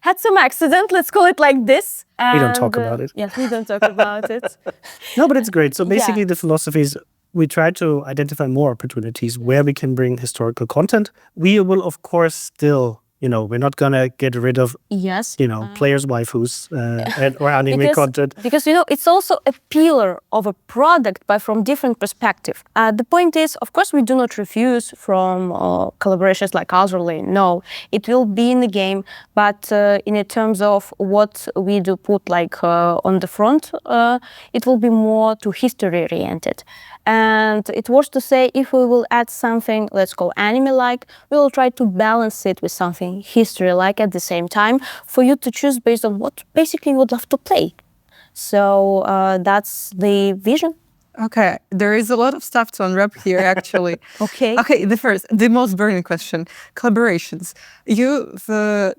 A: had some accident, let's call it like this.
B: We don't talk about it.
A: Yes, we don't talk about it.
B: No, but it's great. So
A: Yeah.
B: basically the philosophy is we try to identify more opportunities where we can bring historical content. We will, of course, still, we're not going to get rid of,
A: Yes.
B: players' waifus or anime content.
A: Because, it's also a pillar of a product, but from different perspective. The point is, of course, we do not refuse from collaborations like Waterline. No, it will be in the game, but in terms of what we do put on the front, it will be more to history oriented. And it was to say, if we will add something, let's call anime-like, we will try to balance it with something history-like at the same time, for you to choose based on what basically you would love to play. So that's the vision.
D: Okay, there is a lot of stuff to unwrap here, actually.
A: Okay.
D: Okay, the most burning question, collaborations. You've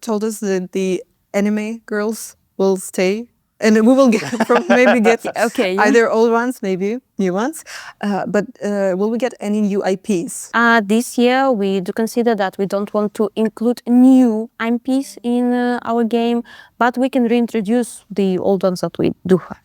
D: told us that the anime girls will stay, and we will maybe get
A: Okay.
D: either old ones, maybe new ones. But will we get any new IPs?
A: This year, we do consider that we don't want to include new IPs in our game, but we can reintroduce the old ones that we do have.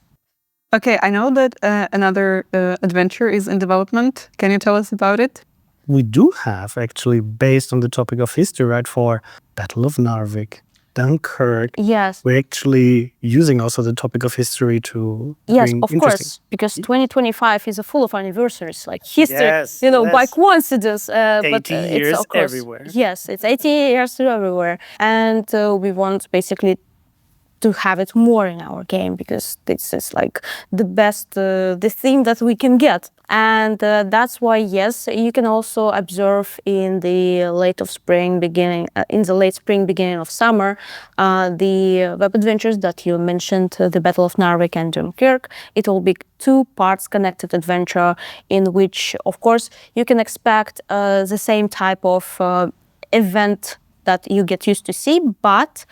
D: Okay, I know that another adventure is in development. Can you tell us about it?
B: We do have, actually, based on the topic of history, right, for Battle of Narvik, Dunkirk.
A: Yes.
B: We're actually using also the topic of history to
A: Yes,
B: bring
A: of course, because 2025 is full of anniversaries, like history,
B: Yes,
A: by
B: yes.
A: coincidence.
B: 80 years
A: it's, of course,
B: everywhere.
A: Yes, it's 80 years everywhere. And we want basically to have it more in our game, because this is like the best, the theme that we can get. And that's why, yes, you can also observe in the late spring, beginning of summer, the web adventures that you mentioned, the Battle of Narvik and Dunkirk. It will be 2 parts connected adventure, in which, of course, you can expect the same type of event that you get used to see, but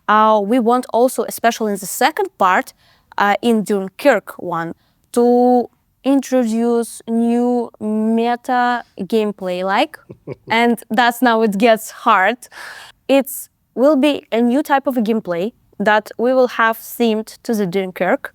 A: we want also, especially in the second part, in Dunkirk one, to introduce new meta gameplay and that's now it gets hard. It will be a new type of a gameplay that we will have themed to the Dunkirk,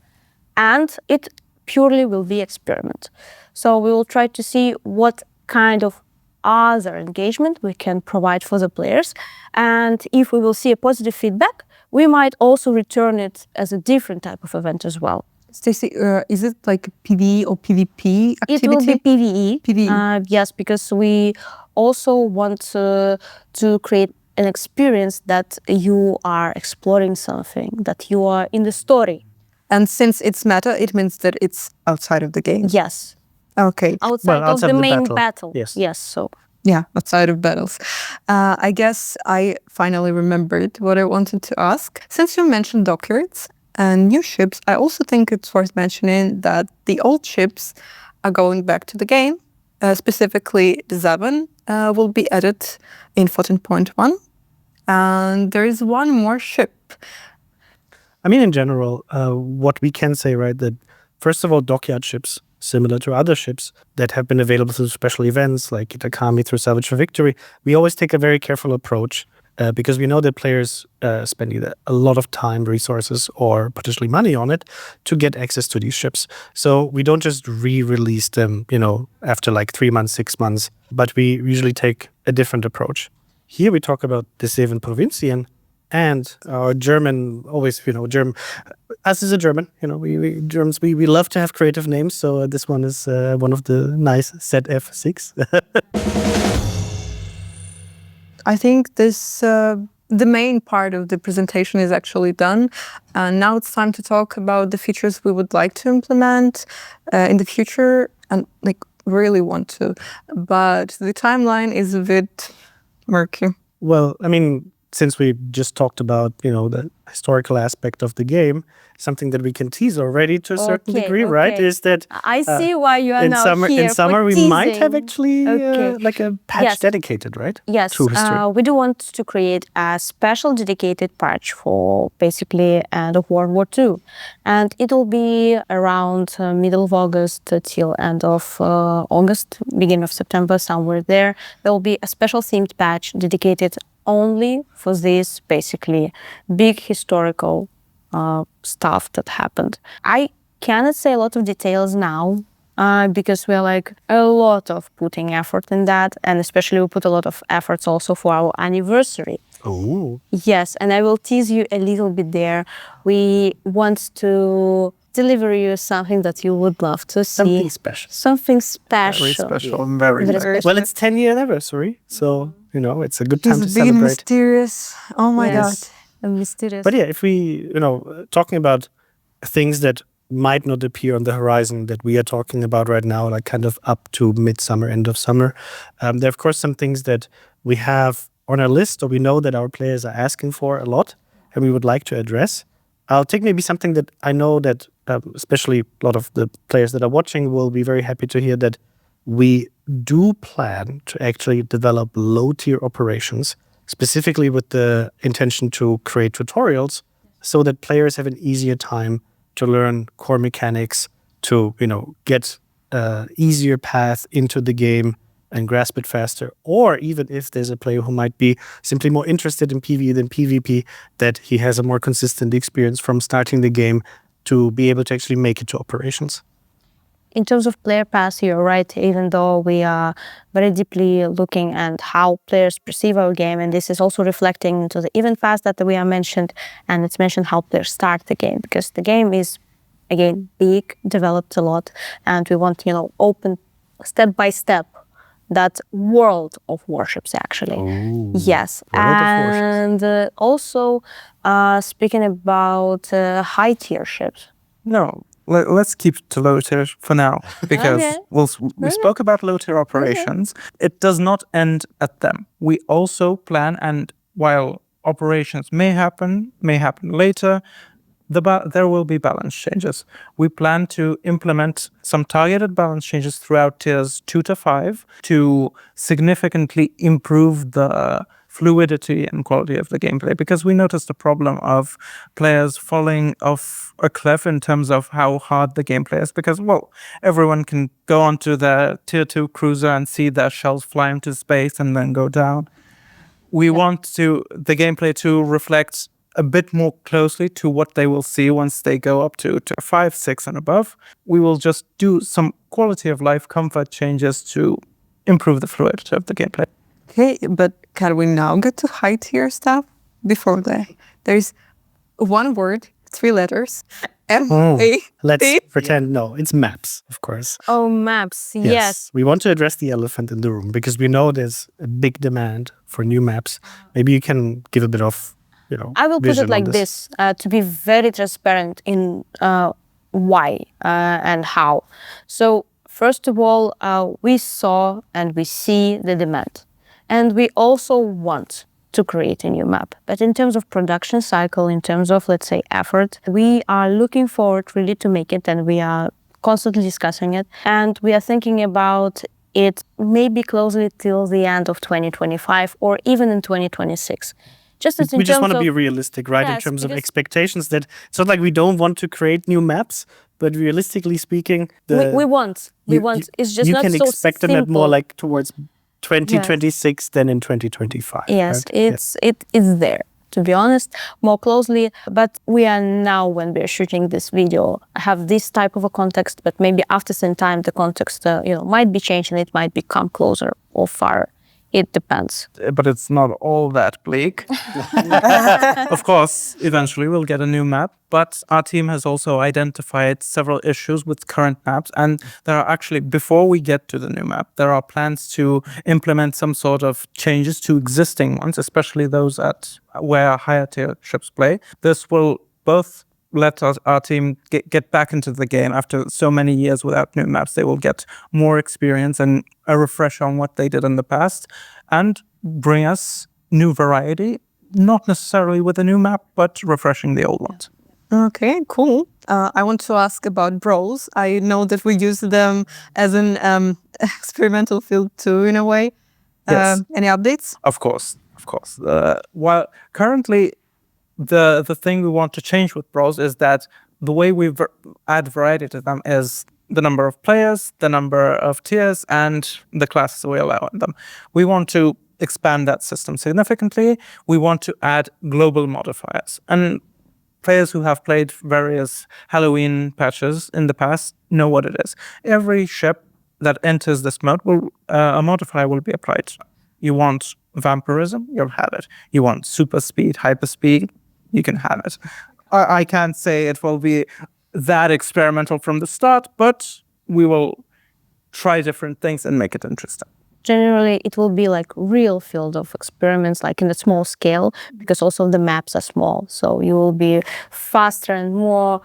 A: and it purely will be experiment. So we will try to see what kind of other engagement we can provide for the players, and if we will see a positive feedback, we might also return it as a different type of event as well.
D: Stacey, is it like PvE or PvP activity?
A: It will be PvE.
D: PvE.
A: Yes, because we also want to create an experience that you are exploring something, that you are in the story.
D: And since it's meta, it means that it's outside of the game.
A: Yes.
D: Okay.
A: Outside of the main battle.
B: Yes.
A: So.
D: Yeah, outside of battles. I guess I finally remembered what I wanted to ask. Since you mentioned dockyards and new ships, I also think it's worth mentioning that the old ships are going back to the game. Specifically, the Zavan will be added in 14.1. And there is one more ship.
B: I mean, in general, what we can say, right, that first of all, dockyard ships, similar to other ships that have been available through special events like Itakami through Salvage for Victory, we always take a very careful approach because we know that players spend either a lot of time, resources, or potentially money on it to get access to these ships. So we don't just re-release them, after like 3 months, 6 months, but we usually take a different approach. Here we talk about the Seven Provincien, and our German, always, German, us as a German, we Germans, we love to have creative names. So this one is one of the nice ZF6.
D: I think this, the main part of the presentation is actually done. And now it's time to talk about the features we would like to implement in the future and really want to. But the timeline is a bit murky.
B: Well, I mean, since we just talked about, the historical aspect of the game, something that we can tease already to a certain degree, right? Is that
A: I see why you are
B: in
A: now
B: summer
A: here
B: in summer
A: for
B: we might have
A: teasing.
B: actually like a patch
A: Yes.
B: dedicated, right?
A: Yes,
B: To history.
A: we do want to create a special dedicated patch for basically end of World War II. And it will be around middle of August till end of August, beginning of September, somewhere there. There will be a special themed patch dedicated only for this basically big historical stuff that happened. I cannot say a lot of details now because we're like a lot of putting effort in that, and especially we put a lot of efforts also for our anniversary.
B: Oh.
A: Yes, and I will tease you a little bit there. We want to deliver you something that you would love to see.
B: Something special.
A: Something special.
C: Very special and very
A: Very
C: nice.
A: special.
B: Well, it's 10-year anniversary, so it's a good time to
D: He's big and
B: celebrate.
D: mysterious. Oh my
A: Yes.
D: God.
A: Mysterious.
B: But yeah, if we, talking about things that might not appear on the horizon that we are talking about right now, like kind of up to midsummer, end of summer, there are of course some things that we have on our list, or we know that our players are asking for a lot, and we would like to address. I'll take maybe something that I know that especially a lot of the players that are watching will be very happy to hear, that we do plan to actually develop low-tier operations, specifically with the intention to create tutorials so that players have an easier time to learn core mechanics, to get easier path into the game and grasp it faster. Or even if there's a player who might be simply more interested in PvE than PvP, that he has a more consistent experience from starting the game to be able to actually make it to operations.
A: In terms of player path, you're right, even though we are very deeply looking at how players perceive our game, and this is also reflecting into the event path that we are mentioned, and it's mentioned how players start the game, because the game is, again, big, developed a lot, and we want, open step by step that World of Warships, actually.
B: Ooh,
A: yes.
B: World of Warships.
A: And also, speaking about high tier ships.
C: No, let's keep to low tier for now, because
A: Okay.
C: we spoke about low tier operations. It does not end at them. We also plan, and while operations may happen later, there will be balance changes. We plan to implement some targeted balance changes throughout tiers 2 to 5 to significantly improve the fluidity and quality of the gameplay, because we noticed a problem of players falling off a cliff in terms of how hard the gameplay is, because, everyone can go onto the tier 2 cruiser and see their shells fly into space and then go down. We want the gameplay to reflect a bit more closely to what they will see once they go up to 5, 6 and above. We will just do some quality of life comfort changes to improve the fluidity of the gameplay.
D: Okay, but can we now get to high tier stuff? Before that, there's one word, 3 letters. M-A-P.
B: Let's pretend, no, it's maps, of course.
A: Oh, maps, yes.
B: We want to address the elephant in the room because we know there's a big demand for new maps. Maybe you can give a bit of,
A: I will put
B: vision
A: it like
B: on
A: this, to be very transparent in why and how. So, first of all, we saw and we see the demand. And we also want to create a new map. But in terms of production cycle, in terms of, let's say, effort, we are looking forward really to make it, and we are constantly discussing it. And we are thinking about it maybe closely till the end of 2025 or even in 2026.
B: We just want to be realistic, right?
A: Yes,
B: in terms of
A: because
B: expectations, that it's not like we don't want to create new maps, but realistically speaking,
A: we want. It's just
B: you
A: not
B: can
A: so
B: expect them at more like towards 2026 than in 2025.
A: Yes,
B: right?
A: it is there, to be honest, more closely. But we are now, when we're shooting this video, have this type of a context, but maybe after some time the context might be changed and it might become closer or far. It depends.
C: But it's not all that bleak. Of course, eventually we'll get a new map, but our team has also identified several issues with current maps. And there are actually, before we get to the new map, there are plans to implement some sort of changes to existing ones, especially those where higher tier ships play. This will both let our team get back into the game after so many years without new maps. They will get more experience and a refresh on what they did in the past, and bring us new variety not necessarily with a new map, but refreshing the old ones.
D: Okay, cool. I want to ask about brawls. I know that we use them as an experimental field too, in a way.
C: Yes.
D: Any updates?
C: Of course. While currently the thing we want to change with brawls is that the way we add variety to them is the number of players, the number of tiers, and the classes we allow in them. We want to expand that system significantly. We want to add global modifiers. And players who have played various Halloween patches in the past know what it is. Every ship that enters this mode a modifier will be applied. You want vampirism, you'll have it. You want super speed, hyper speed, you can have it. I can't say it will be that experimental from the start, but we will try different things and make it interesting.
A: Generally, it will be like real field of experiments, like in a small scale, because also the maps are small. So you will be faster and more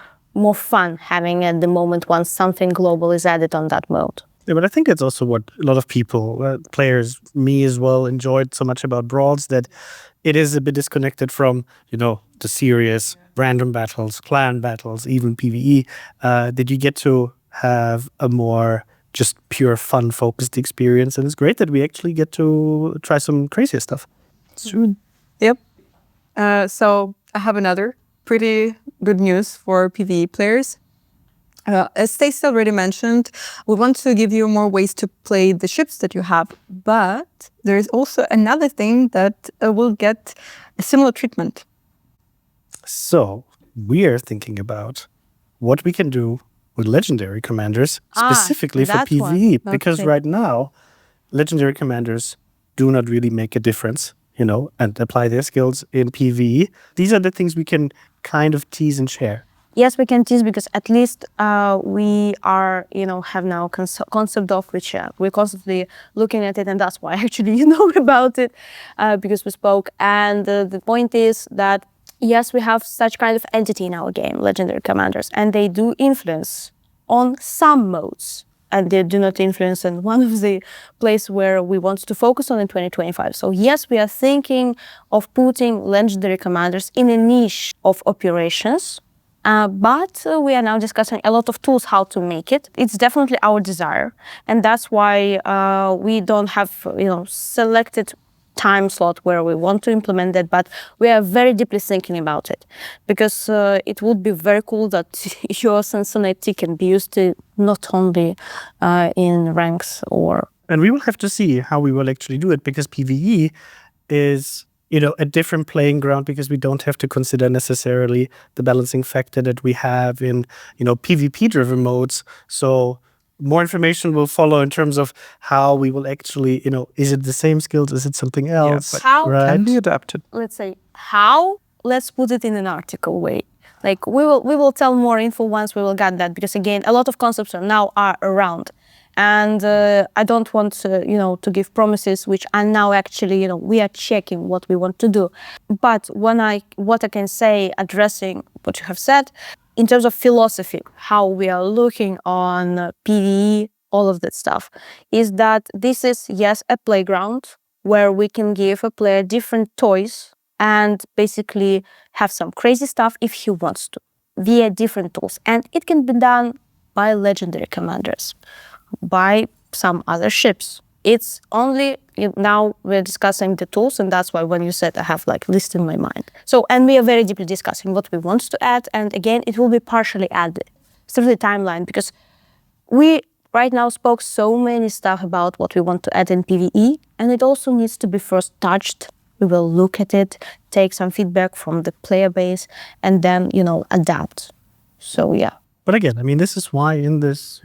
A: fun having at the moment once something global is added on that mode.
B: Yeah, but I think it's also what a lot of people, players, me as well, enjoyed so much about Brawls, that it is a bit disconnected from, the serious random battles, clan battles, even PvE. That you get to have a more just pure fun focused experience, and it's great that we actually get to try some crazier stuff.
D: True. Yep. So I have another pretty good news for PvE players. As Stacey already mentioned, we want to give you more ways to play the ships that you have, but there is also another thing that will get a similar treatment.
B: So we are thinking about what we can do with legendary commanders, specifically for
A: that one.
B: PvE, because
A: Okay.
B: right now, legendary commanders do not really make a difference, and apply their skills in PvE. These are the things we can kind of tease and share.
A: Yes, we can tease because at least we are, have now concept of which we're constantly looking at it, and that's why actually you know about it because we spoke. And the point is that yes, we have such kind of entity in our game, legendary commanders, and they do influence on some modes, and they do not influence in one of the places where we want to focus on in 2025. So yes, we are thinking of putting legendary commanders in a niche of operations. But we are now discussing a lot of tools how to make it. It's definitely our desire, and that's why we don't have selected time slot where we want to implement it, but we are very deeply thinking about it because it would be very cool that your Cincinnati can be used to not only in ranks or.
B: And we will have to see how we will actually do it, because PvE is a different playing ground, because we don't have to consider necessarily the balancing factor that we have in, PvP-driven modes. So more information will follow in terms of how we will actually, is it the same skills? Is it something else?
C: but
A: How
C: can be adapted.
A: Let's say how? Let's put it in an article way. Like we will tell more info once we will get that, because again, a lot of concepts now are around. And I don't want to give promises which are now actually, we are checking what we want to do. But what I can say, addressing what you have said, in terms of philosophy, how we are looking on PvE, all of that stuff, is that this is, yes, a playground where we can give a player different toys and basically have some crazy stuff if he wants to, via different tools. And it can be done by legendary commanders, by some other ships. It's only now we're discussing the tools, and that's why when you said I have list in my mind. So, and we are very deeply discussing what we want to add, and again, it will be partially added through the timeline, because we right now spoke so many stuff about what we want to add in PvE, and it also needs to be first touched. We will look at it, take some feedback from the player base, and then, adapt. So, yeah.
B: But again, this is why in this,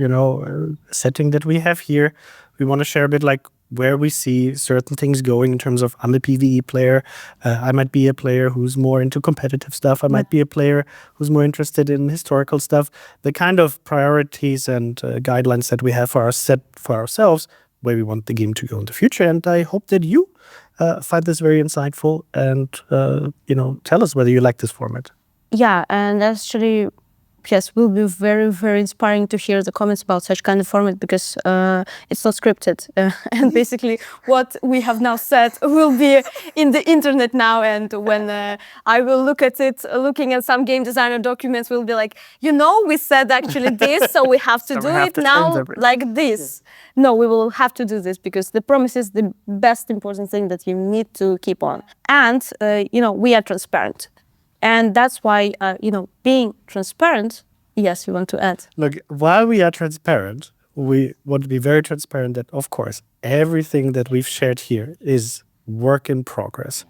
B: setting that we have here, we want to share a bit where we see certain things going in terms of, I'm a PvE player. I might be a player who's more into competitive stuff. I might be a player who's more interested in historical stuff. The kind of priorities and guidelines that we have set for ourselves, where we want the game to go in the future. And I hope that you find this very insightful and, tell us whether you like this format.
A: Yeah, and actually, Yes, will be very, very inspiring to hear the comments about such kind of format because it's not scripted. And basically what we have now said will be in the internet now. And when I will look at it, looking at some game designer documents, will be like, we said actually this, so we have to
C: So we
A: do
C: have
A: it
C: to
A: now
C: change everything.
A: like this. No, we will have to do this because the promise is the best important thing that you need to keep on. And, we are transparent. And that's why, being transparent, yes, you want to add.
B: Look, while we are transparent, we want to be very transparent that, of course, everything that we've shared here is work in progress.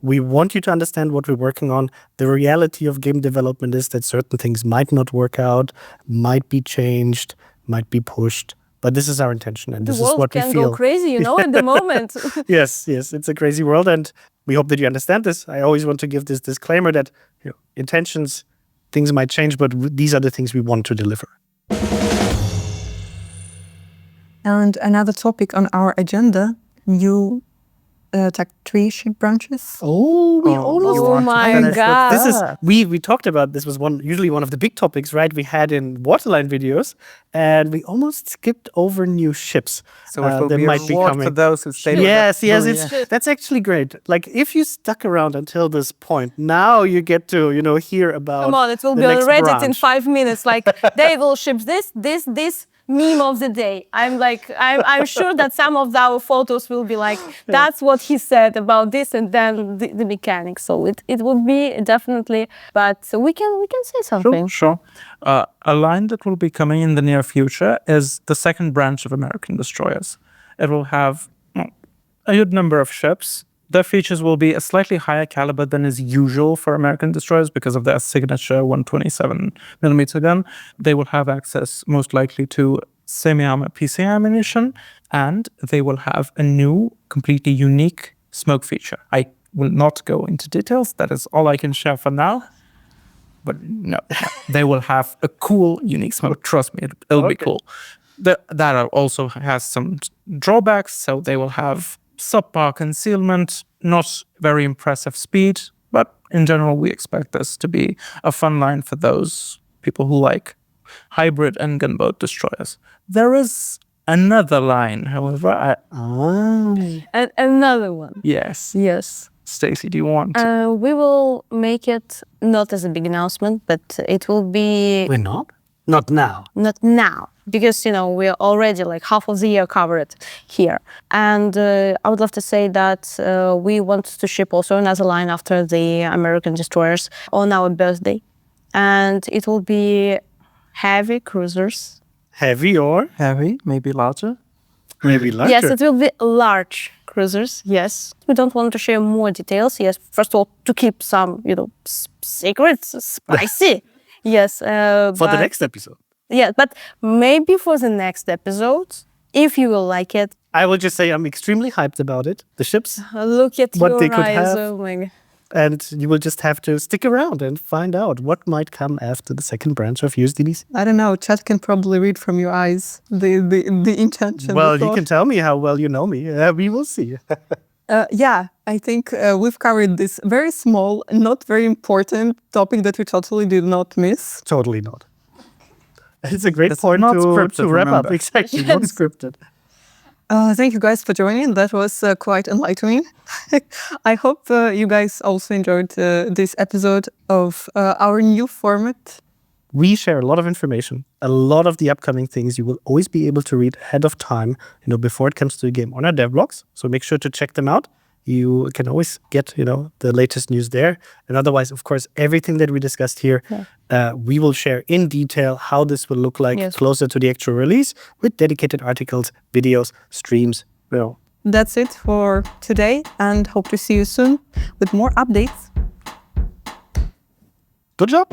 B: We want you to understand what we're working on. The reality of game development is that certain things might not work out, might be changed, might be pushed. But this is our intention, and this
A: The
B: is
A: world
B: what we
A: can
B: feel.
A: go crazy, at the moment.
B: Yes, it's a crazy world, and we hope that you understand this. I always want to give this disclaimer that intentions, things might change, but these are the things we want to deliver.
D: And another topic on our agenda, new three ship branches.
B: Oh, we almost
A: Oh my God.
B: This is we talked about this was usually one of the big topics, right? We had in Waterline videos, and we almost skipped over new ships.
C: So it will
B: that
C: be a
B: might be
C: reward
B: coming.
C: for those who stayed.
B: Yes,
C: with us.
B: that's actually great. Like if you stuck around until this point, now you get to hear about.
A: Come on, it will
B: the
A: be on
B: next
A: Reddit in
B: branch.
A: 5 minutes. Like they will ship this meme of the day. I'm sure that some of our photos will be like, that's what he said about this, and then the mechanics. So it would be definitely, but we can say something.
C: Sure. A line that will be coming in the near future is the second branch of American destroyers. It will have a good number of ships. Their features will be a slightly higher caliber than is usual for American destroyers because of their signature 127mm gun. They will have access most likely to semi-armor PC ammunition, and they will have a new, completely unique smoke feature. I will not go into details. That is all I can share for now. But no, they will have a cool, unique smoke. Trust me, it'll be cool. That also has some drawbacks. So they will have subpar concealment, not very impressive speed, but in general, we expect this to be a fun line for those people who like hybrid and gunboat destroyers. There is another line, however.
A: And another one.
C: Yes.
A: Yes.
C: Stacy, do you want?
A: We will make it not as a big announcement, but it will be
B: We're not? Not now.
A: not now, because we're already like half of the year covered here. And I would love to say that we want to ship also another line after the American destroyers on our birthday, and it will be heavy cruisers.
B: Heavy or
C: Heavy, maybe larger.
B: maybe larger?
A: Yes, it will be large cruisers. Yes, we don't want to share more details. Yes, first of all, to keep some secrets spicy. Yes,
B: For the next episode.
A: Yeah, but maybe for the next episode, if you will like it.
B: I will just say I'm extremely hyped about it. The ships,
A: Look at
B: What
A: your
B: they could
A: eyes.
B: have.
A: Oh my God.
B: and you will just have to stick around and find out what might come after the second branch of USDBC.
D: I don't know. Chat can probably read from your eyes the intention.
B: Well,
D: the
B: you can tell me how well you know me. We will see.
D: Yeah, I think we've covered this very small, not very important topic that we totally did not miss.
B: Totally not. It's a great
C: It's
B: point
C: not
B: to
C: scripted,
B: wrap up.
C: remember.
B: Exactly, not scripted.
D: Thank you guys for joining. That was quite enlightening. I hope you guys also enjoyed this episode of our new format.
B: We share a lot of information, a lot of the upcoming things you will always be able to read ahead of time, before it comes to the game on our dev blogs. So make sure to check them out. You can always get, the latest news there. And otherwise, of course, everything that we discussed here, we will share in detail how this will look like closer to the actual release with dedicated articles, videos, streams.
D: That's it for today, and hope to see you soon with more updates.
B: Good job.